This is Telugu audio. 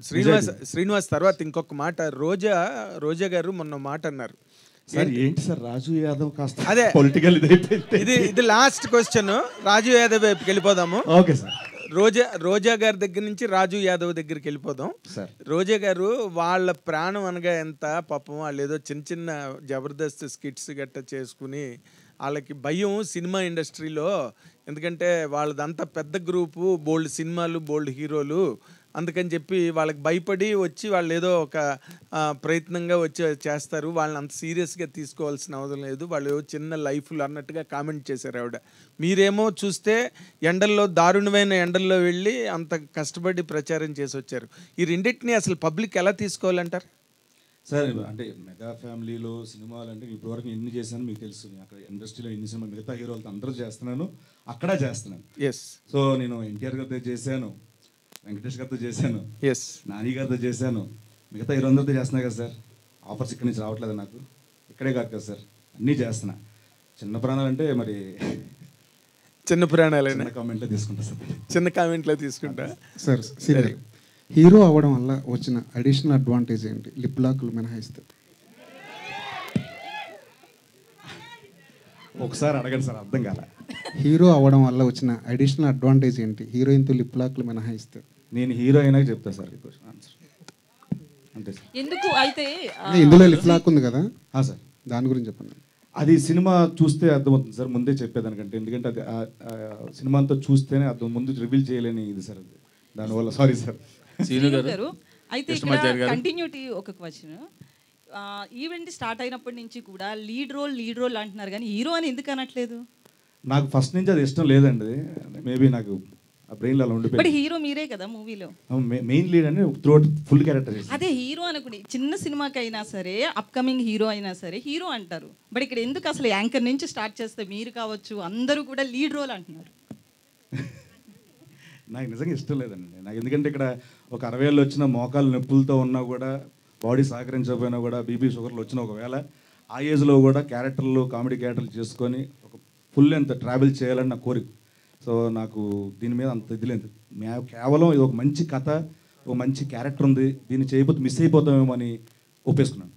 శ్రీనివాస్ తర్వాత ఇంకొక మాట, రోజా గారు మొన్న మాట అన్నారు. ఏంటి సార్ రాజు యాదవ్ కాస్త అదే పొలిటికల్ ఇది లాస్ట్ క్వశ్చన్. రాజు యాదవ్ వైపుకి వెళ్ళిపోదాము. Okay sir. రోజా గారి దగ్గర నుంచి రాజు యాదవ్ దగ్గరికి వెళ్ళిపోదాం. రోజా గారు వాళ్ళ ప్రాణం అనగా ఎంత పాపం, వాళ్ళు ఏదో చిన్న చిన్న జబర్దస్త్ స్కిట్స్ గట్ట చేసుకుని వాళ్ళకి భయం సినిమా ఇండస్ట్రీలో. ఎందుకంటే వాళ్ళదంతా పెద్ద గ్రూపు, బోల్డ్ సినిమాలు, బోల్డ్ హీరోలు. అందుకని చెప్పి వాళ్ళకి భయపడి వచ్చి వాళ్ళు ఏదో ఒక ప్రయత్నంగా వచ్చి చేస్తారు. వాళ్ళని అంత సీరియస్గా తీసుకోవాల్సిన అవసరం లేదు, వాళ్ళు ఏదో చిన్న లైఫ్లు అన్నట్టుగా కామెంట్ చేశారు ఆవిడ. మీరేమో చూస్తే ఎండల్లో, దారుణమైన ఎండల్లో వెళ్ళి అంత కష్టపడి ప్రచారం చేసి వచ్చారు. ఈ రెండింటిని అసలు పబ్లిక్ ఎలా తీసుకోవాలంటారు సార్? అంటే మెగా ఫ్యామిలీలో సినిమాలు అంటే ఇప్పటివరకు ఎన్ని చేశాను మీకు తెలుసు. అక్కడ ఇండస్ట్రీలో ఎన్ని సినిమా మిగతా హీరోలతో అందరూ చేస్తున్నాను, అక్కడ చేస్తున్నాను. సో నేను ఎన్టీఆర్ గారితో చేశాను, వెంకటేష్ గారితో చేశాను, నాని గారితో చేశాను, మిగతా హీరోలందరితో చేస్తున్నా కదా సార్. ఆఫర్స్ ఇక్కడి నుంచి రావట్లేదు నాకు, ఇక్కడే కాదు కదా సార్, అన్నీ చేస్తున్నా. చిన్న ప్రాణాలు అంటే మరి చిన్న ప్రాణాలు కామెంట్లో తీసుకుంటా సార్, చిన్న కామెంట్లో తీసుకుంటా సార్. హీరో అవ్వడం వల్ల వచ్చిన అడిషనల్ అడ్వాంటేజ్ ఏంటి, లిప్ లాక్లు మినహాయిస్తే? ఒకసారి అడగండి సార్, అర్థం కాల. హీరో అవ్వడం వల్ల వచ్చిన అడిషనల్ అడ్వాంటేజ్ ఏంటి, హీరోయిన్తో లిప్ లాక్లు మినహాయిస్తే? నేను హీరో అయినా చెప్తా సార్ ఆన్సర్. అంతే సార్. ఎందుకు అయితే ఇందులో లిప్ లాక్ ఉంది కదా సార్, దాని గురించి చెప్పండి. అది సినిమా చూస్తే అర్థమవుతుంది సార్, ముందే చెప్పేదానికంటే. ఎందుకంటే అది సినిమాతో చూస్తేనే అర్థం, ముందు రివీల్ చేయలేని ఇది సార్ అది. దానివల్ల సారీ సార్. గారు అయితే కంటిన్యూటీ ఒక క్వశ్చన్. ఈవెంట్ స్టార్ట్ అయినప్పటి నుంచి కూడా లీడ్ రోల్ అంటున్నారు, కానీ హీరో అని ఎందుకు అనట్లేదు? నాకు ఫస్ట్ నుంచి అది ఇష్టం లేదండి. మేబీ నాకు ఆ బ్రెయిన్లో అలా ఉండిపోయింది. బట్ హీరో మీరే కదా మూవీలో, మెయిన్ లీడ్ అని త్రూఅవుట్ ఫుల్ క్యారెక్టర్. అదే హీరో అనుకుని చిన్న సినిమాకైనా సరే, అప్కమింగ్ హీరో అయినా సరే హీరో అంటారు. బట్ ఇక్కడ ఎందుకు అసలు యాంకర్ నుంచి స్టార్ట్ చేస్తే మీరు కావచ్చు అందరూ కూడా లీడ్ రోల్ అంటున్నారు? నాకు నిజంగా ఇష్టం లేదండి నాకు. ఎందుకంటే ఇక్కడ ఒక 60 ఏళ్ళు వచ్చిన మోకాలు నొప్పులతో ఉన్నా కూడా, బాడీ సహకరించకపోయినా కూడా, బీపీ షుగర్లు వచ్చిన ఒకవేళ ఆ ఏజ్లో కూడా క్యారెక్టర్లు, కామెడీ క్యారెక్టర్లు చేసుకొని ఒక ఫుల్ లెంత్ ట్రావెల్ చేయాలని నా కోరిక. సో నాకు దీని మీద అంత ఇది లేదు. కేవలం ఇది ఒక మంచి కథ, ఒక మంచి క్యారెక్టర్ ఉంది, దీన్ని చేయకపోతే మిస్ అయిపోతామేమో అని ఒప్పేసుకున్నాను.